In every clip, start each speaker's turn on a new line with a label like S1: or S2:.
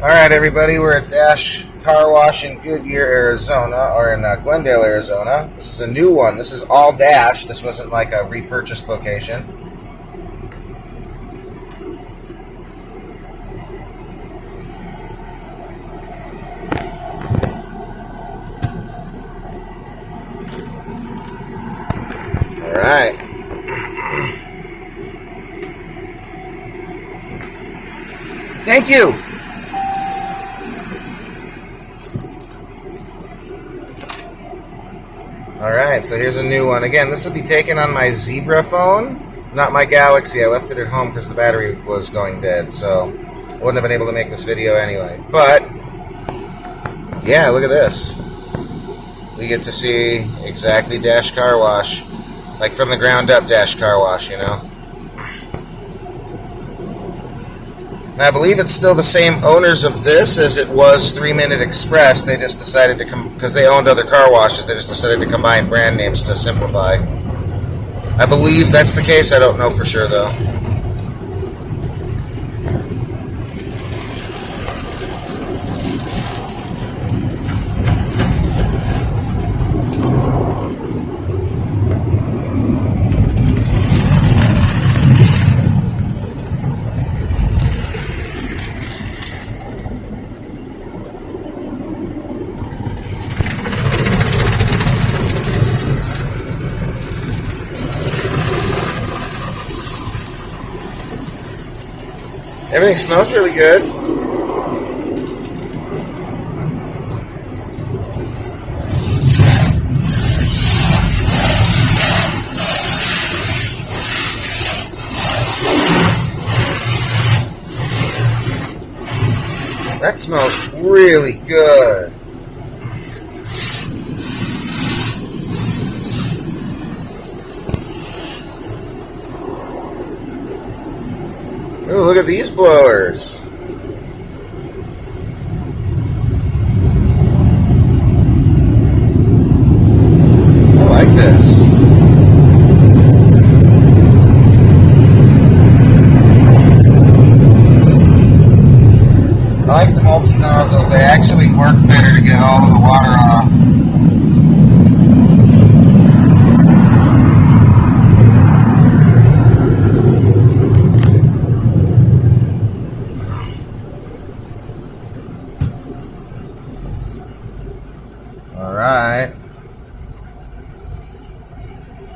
S1: Alright, everybody, we're at Dash Car Wash in Goodyear, Arizona, or in Glendale, Arizona. This is a new one. This is all Dash. This wasn't like a repurchased location. Alright. Thank you. Alright, so here's a new one. Again, this will be taken on my Zebra phone, not my Galaxy. I left it at home because the battery was going dead, so I wouldn't have been able to make this video anyway. But, yeah, look at this. We get to see exactly Dash Car Wash. Like from the ground up Dash Car Wash, you know. And I believe it's still the same owners of this as it was 3 Minute Express. They just decided to come, because they owned other car washes, they just decided to combine brand names to simplify. I believe that's the case. I don't know for sure, though. Everything smells really good. That smells really good. Ooh, look at these blowers. I like this. I like the multi-nozzles. They actually work better to get all of the water off.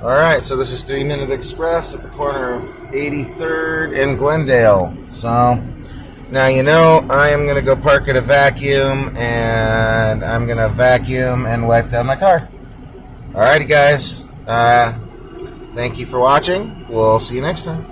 S1: Alright, so this is 3 Minute Express at the corner of 83rd and Glendale. So, now you know I am going to go park at a vacuum, and I'm going to vacuum and wipe down my car. Alrighty, guys. Thank you for watching. We'll see you next time.